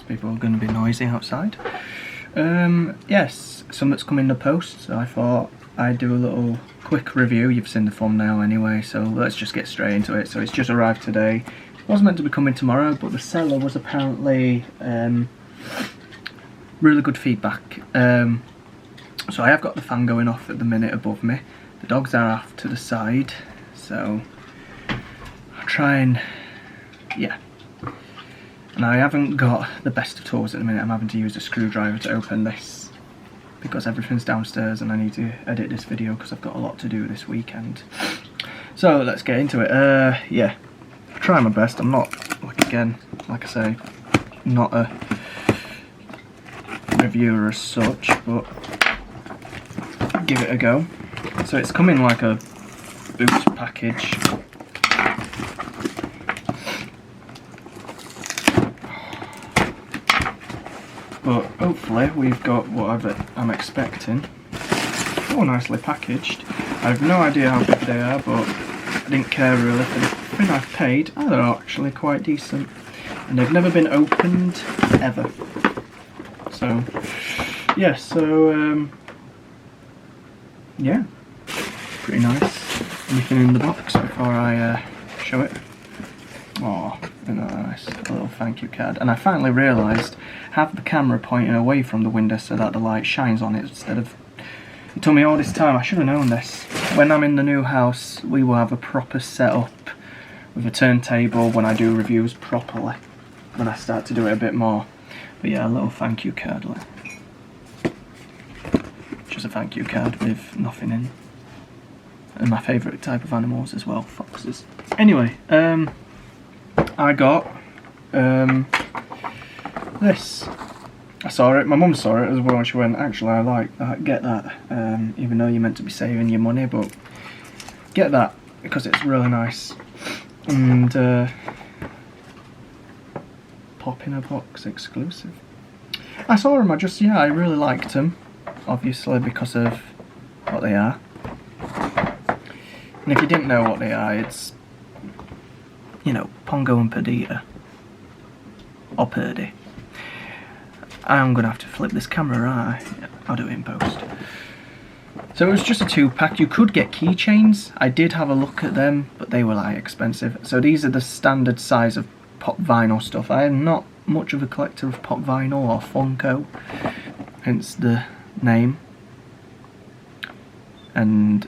people are going to be noisy outside. Yes, some that's come in the post, so I thought I'd do a little quick review. You've seen the thumbnail anyway, so let's just get straight into it. So it's just arrived today. It was meant to be coming tomorrow, but the seller was apparently really good feedback. So I have got the fan going off at the minute above me. The dogs are off to the side, so I'll try and, yeah. And I haven't got the best of tools at the minute. I'm having to use a screwdriver to open this because everything's downstairs and I need to edit this video because I've got a lot to do this weekend. So let's get into it. Yeah, I'll try my best. I'm not, like I say, not a reviewer as such, but give it a go. So it's come in like a boots package. But hopefully we've got what I'm expecting. Oh, nicely packaged. I have no idea how big they are, but I didn't care really. For the thing I've paid, they're actually quite decent. And they've never been opened, ever. So, yeah, yeah, pretty nice. Anything in the box before I show it? Oh, isn't that nice? A little thank you card. And I finally realised, have the camera pointing away from the window so that the light shines on it instead of... It took me all this time, I should have known this. When I'm in the new house, we will have a proper setup with a turntable when I do reviews properly. When I start to do it a bit more. But yeah, a little thank you card. Like. Just a thank you card with nothing in. And my favourite type of animals as well, foxes. Anyway, I got this. I saw it, my mum saw it as well, and she went, actually I like that, get that, even though you're meant to be saving your money, but get that, because it's really nice. And pop in a box exclusive. I saw them, I really liked them, obviously because of what they are. And if you didn't know what they are, it's, you know, Pongo and Perdita. Or Purdy. I'm going to have to flip this camera, I'll do it in post. So it was just a 2-pack. You could get keychains. I did have a look at them, but they were like expensive. So these are the standard size of pop vinyl stuff. I am not much of a collector of pop vinyl or funko, hence the name. And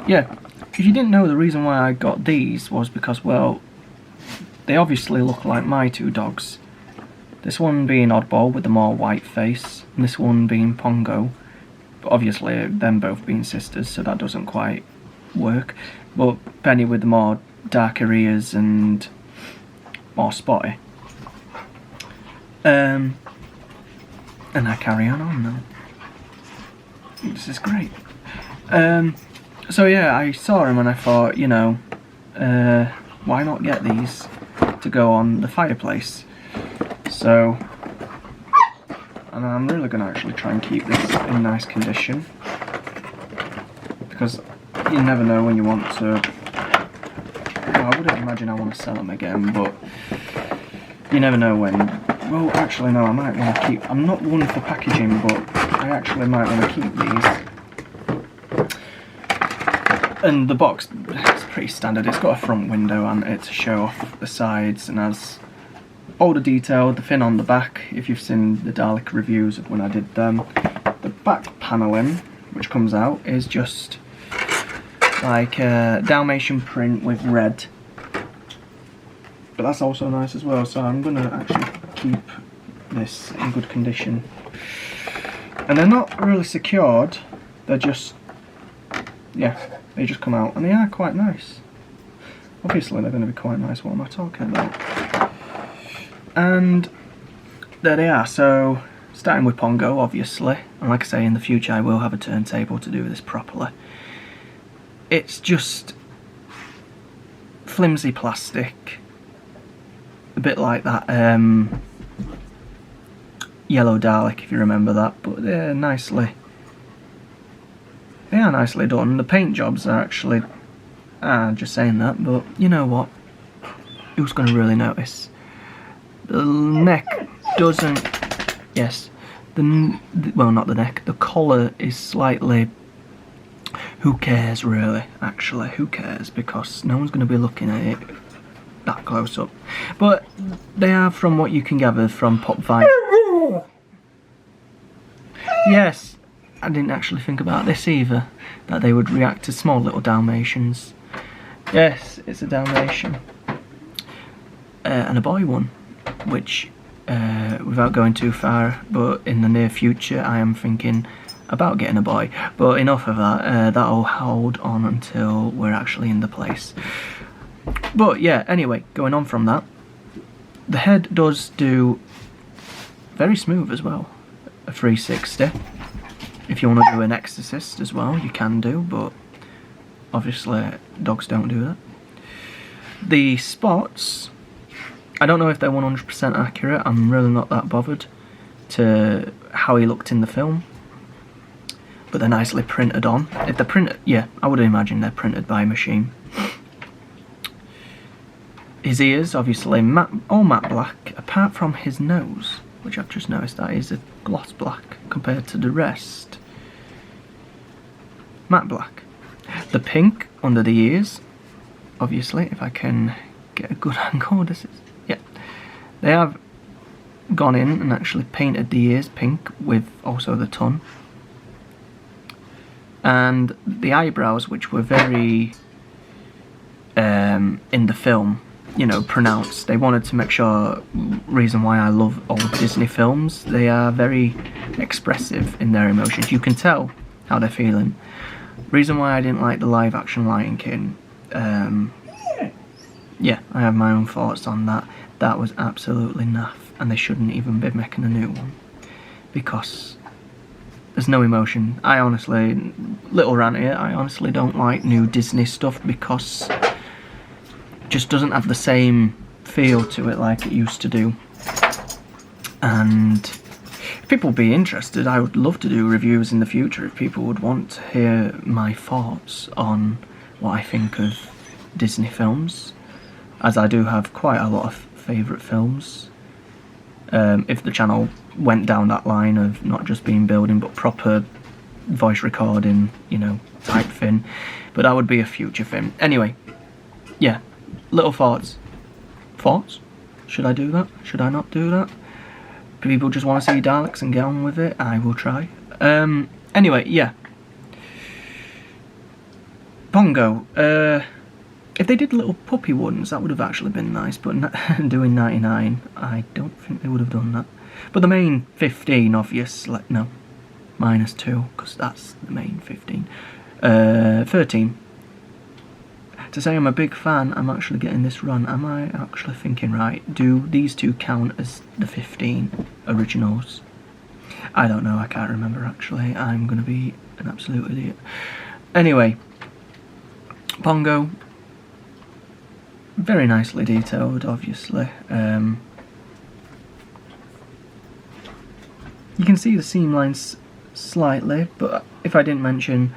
yeah, if you didn't know, the reason why I got these was because, well, they obviously look like my two dogs. This one being Oddball with the more white face, and this one being Pongo. But obviously them both being sisters, so that doesn't quite work. But Penny with the more darker ears and more spotty. And I carry on now. This is great. So yeah, I saw them and I thought, you know, why not get these to go on the fireplace? So, and I'm really going to actually try and keep this in nice condition, because you never know when you want to, well, I wouldn't imagine I want to sell them again, but you never know when. Well, actually no, I might want to keep, I'm not one for packaging, but I actually might want to keep these. And the box, it's pretty standard. It's got a front window and it to show off the sides, and has all the detail, the fin on the back, if you've seen the Dalek reviews of when I did them. The back panelling, which comes out, is just like a Dalmatian print with red. But that's also nice as well, so I'm going to actually keep this in good condition. And they're not really secured, they're just, yeah, they just come out, and they are quite nice. Obviously they're going to be quite nice, what am I talking about? And there they are. So starting with Pongo, obviously, and like I say, in the future I will have a turntable to do this properly. It's just flimsy plastic, a bit like that yellow Dalek, if you remember that, but they're nicely done. The paint jobs are actually, just saying that, but you know what, who's going to really notice? The neck doesn't, yes, well, not the neck, the collar is slightly, who cares really, actually, who cares, because no one's going to be looking at it that close up. But they are, from what you can gather from Pop Vibe. Yes, I didn't actually think about this either, that they would react to small little Dalmatians. Yes, it's a Dalmatian. And a boy one, which, without going too far, but in the near future I am thinking about getting a boy. But enough of that, that'll hold on until we're actually in the place. But yeah, anyway, going on from that, the head does do very smooth as well, a 360. If you want to do an exorcist as well, you can do, but obviously dogs don't do that. The spots, I don't know if they're 100% accurate. I'm really not that bothered to how he looked in the film, but they're nicely printed on. If they're printed, yeah, I would imagine they're printed by a machine. His ears, obviously, all matte black, apart from his nose, which I've just noticed that is a gloss black compared to the rest. Matte black. The pink under the ears, obviously, if I can get a good angle, this is, yeah. They have gone in and actually painted the ears pink with also the tongue. And the eyebrows, which were very, in the film, you know, pronounced. They wanted to make sure, reason why I love old Disney films, they are very expressive in their emotions. You can tell how they're feeling. Reason why I didn't like the live action Lion King, yeah, I have my own thoughts on that. That was absolutely naff, and they shouldn't even be making a new one, because there's no emotion. I honestly, little rant here, I honestly don't like new Disney stuff because just doesn't have the same feel to it like it used to do. And if people would be interested, I would love to do reviews in the future if people would want to hear my thoughts on what I think of Disney films, as I do have quite a lot of favourite films. If the channel went down that line of not just being building but proper voice recording, you know, type thing, but that would be a future thing. Anyway, yeah. Little thoughts. Thoughts? Should I do that? Should I not do that? People just want to see Daleks and get on with it. I will try. Anyway, yeah. Pongo. If they did little puppy ones, that would have actually been nice. But doing 99, I don't think they would have done that. But the main 15, obviously. No. -2, because that's the main 15. 13. To say I'm a big fan, I'm actually getting this run. Am I actually thinking right? Do these two count as the 15 originals? I don't know, I can't remember actually. I'm going to be an absolute idiot. Anyway, Pongo. Very nicely detailed, obviously. You can see the seam lines slightly, but if I didn't mention,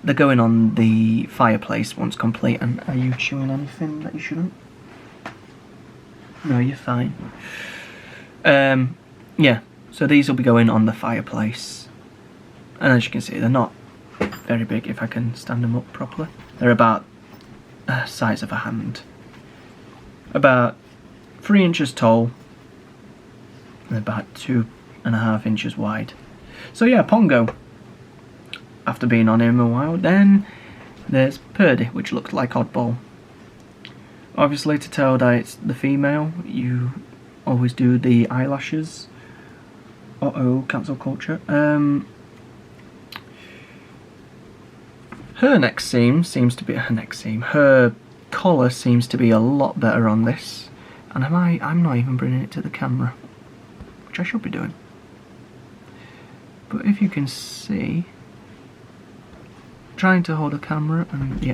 they're going on the fireplace once complete. And are you chewing anything that you shouldn't? No, you're fine. Yeah, so these will be going on the fireplace. And as you can see, they're not very big if I can stand them up properly. They're about the size of a hand. About 3 inches tall and about 2.5 inches wide. So yeah, Pongo. After being on him a while, then there's Purdy, which looks like Oddball. Obviously, to tell that it's the female, you always do the eyelashes. Uh-oh, cancel culture. Her neck seam seems to be her collar seems to be a lot better on this, and I'm not even bringing it to the camera, which I should be doing. But if you can see. Trying to hold a camera, and yeah,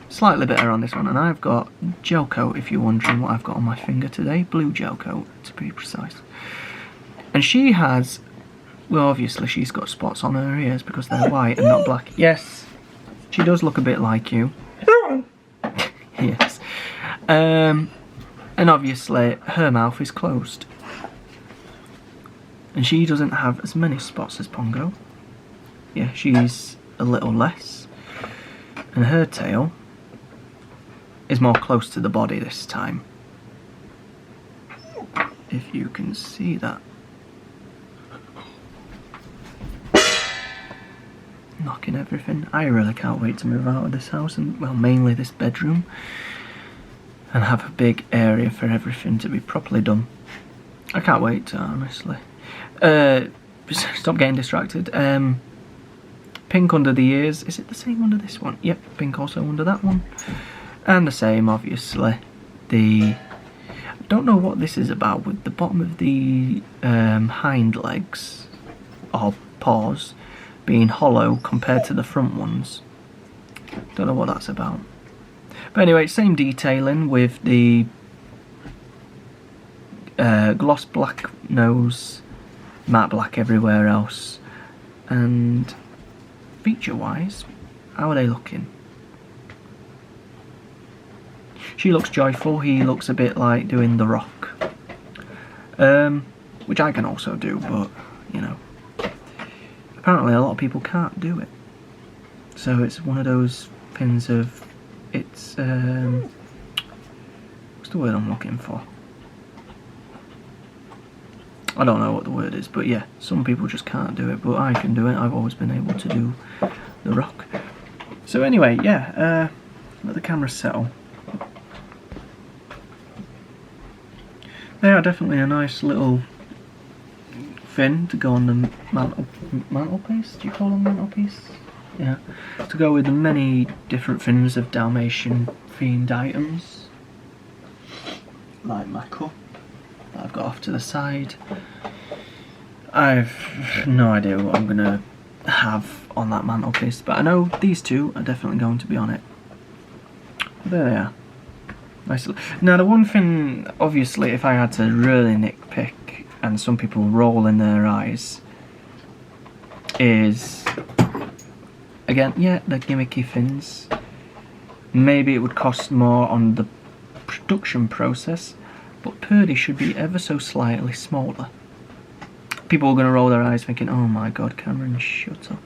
slightly better on this one. And I've got gel coat, if you're wondering what I've got on my finger today, blue gel coat to be precise. And she has, well, obviously she's got spots on her ears because they're white and not black. Yes, she does look a bit like you. Yes. And obviously her mouth is closed. And she doesn't have as many spots as Pongo. Yeah, she's a little less. And her tail is more close to the body this time. If you can see that. Knocking everything. I really can't wait to move out of this house, and well, mainly this bedroom, and have a big area for everything to be properly done. I can't wait to, honestly. Stop getting distracted. Pink under the ears. Is it the same under this one? Yep, pink also under that one. And the same, obviously. I don't know what this is about with the bottom of the hind legs, or paws, being hollow compared to the front ones. Don't know what that's about. But anyway, same detailing with the gloss black nose, matte black everywhere else. And feature-wise, how are they looking? She looks joyful, he looks a bit like doing The Rock. Which I can also do, but, you know. Apparently a lot of people can't do it. So it's one of those things of, it's, what's the word I'm looking for? I don't know what the word is, but yeah, some people just can't do it, but I can do it. I've always been able to do The Rock. So anyway, yeah, let the camera settle. They are definitely a nice little fin to go on the mantelpiece. Do you call them mantelpiece? Yeah. To go with the many different fins of Dalmatian themed items. Like my cup that I've got off to the side. I've no idea what I'm gonna have on that mantelpiece, but I know these two are definitely going to be on it. But there they are. Nice. Now the one thing, obviously, if I had to really nitpick, and some people roll in their eyes, is, again, yeah, the gimmicky fins. Maybe it would cost more on the production process, but Purdy should be ever so slightly smaller. People are going to roll their eyes thinking, oh my god, Cameron, shut up.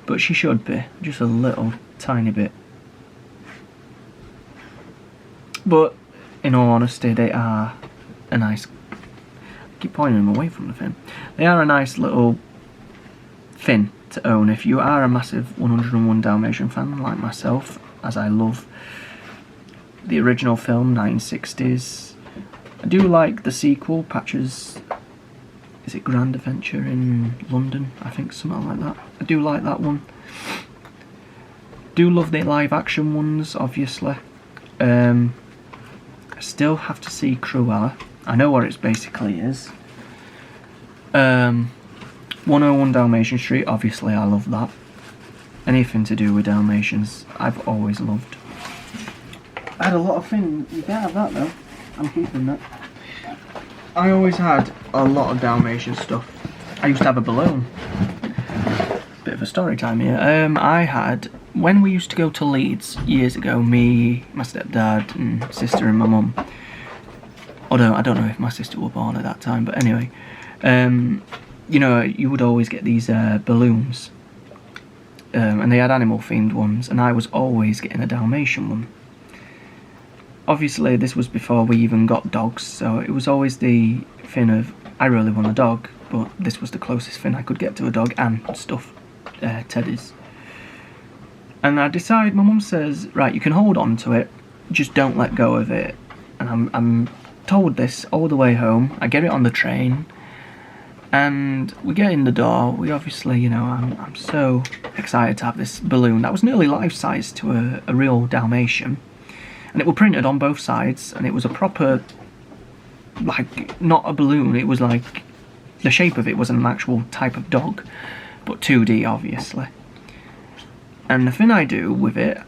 But she should be, just a little tiny bit. But, in all honesty, they are a nice... I keep pointing them away from the fin. They are a nice little fin to own if you are a massive 101 Dalmatian fan like myself, as I love the original film, 1960s. I do like the sequel, Patch's... Is it Grand Adventure in London? I think something like that. I do like that one. Do love the live action ones, obviously. Still have to see Cruella. I know what it basically is. 101 Dalmatian Street, obviously I love that. Anything to do with Dalmatians, I've always loved. I had a lot of things. You can't have that though. I'm keeping that. I always had a lot of Dalmatian stuff. I used to have a balloon. Bit of a story time here. I had, when we used to go to Leeds years ago, me, my stepdad, and sister and my mum. Although I don't know if my sister was born at that time, but anyway, you know, you would always get these balloons, and they had animal themed ones, and I was always getting a Dalmatian one. Obviously, this was before we even got dogs, so it was always the thing of, I really want a dog, but this was the closest thing I could get to a dog and stuff, teddies. And I decide, my mum says, right, you can hold on to it, just don't let go of it. And I'm told this all the way home. I get it on the train, and we get in the door. We obviously, you know, I'm so excited to have this balloon. That was nearly life-size to a real Dalmatian. And it was printed on both sides, and it was a proper, like, not a balloon, it was like, the shape of it was an actual type of dog, but 2D, obviously. And the thing I do with it,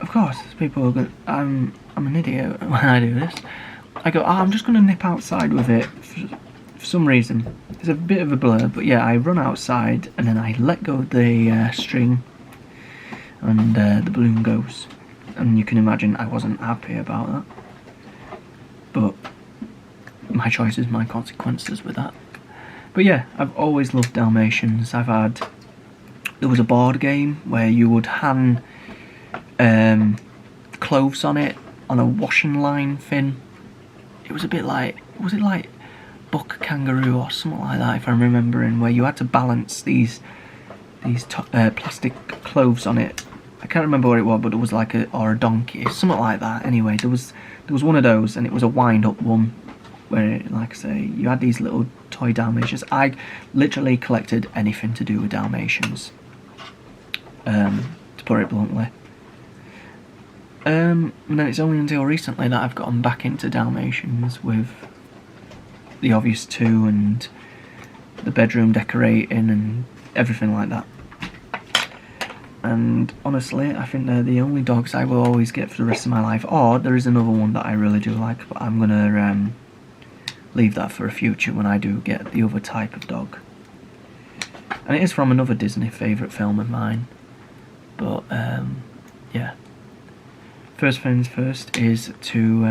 of course, people are going, I'm an idiot when I do this. I go, oh, I'm just going to nip outside with it for some reason. It's a bit of a blur, but yeah, I run outside, and then I let go of the string, and the balloon goes. And you can imagine I wasn't happy about that. my choices, my consequences with that. But yeah, I've always loved Dalmatians. There was a board game where you would hang clothes on it on a washing line thing. It was a bit like, was it like Buck Kangaroo or something like that, if I'm remembering, where you had to balance these plastic clothes on it. I can't remember what it was, but it was like a donkey, something like that. Anyway, there was one of those, and it was a wind-up one, where, like I say, you had these little toy Dalmatians. I literally collected anything to do with Dalmatians, to put it bluntly. And then it's only until recently that I've gotten back into Dalmatians with the obvious 2 and the bedroom decorating and everything like that. And honestly, I think they're the only dogs I will always get for the rest of my life. Or there is another one that I really do like, but I'm gonna leave that for a future when I do get the other type of dog. And it is from another Disney favourite film of mine. But yeah. First things first is to.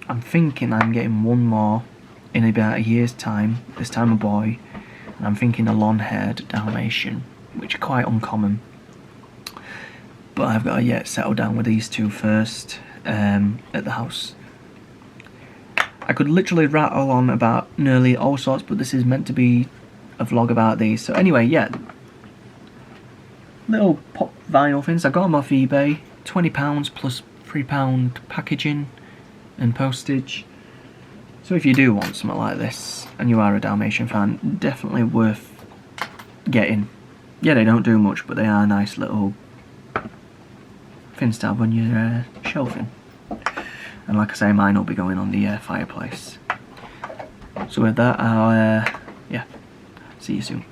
I'm thinking I'm getting one more in about a year's time. This time a boy, and I'm thinking a long-haired Dalmatian, which are quite uncommon. But I've got to yet settle down with these 2 first at the house. I could literally rattle on about nearly all sorts, but this is meant to be a vlog about these. So anyway, yeah, little pop vinyl things. I got them off eBay, £20 plus £3 packaging and postage. So if you do want something like this and you are a Dalmatian fan, definitely worth getting. Yeah, they don't do much, but they are nice little things to have on your shelving. And like I say, mine will be going on the fireplace. So with that, I'll yeah, see you soon.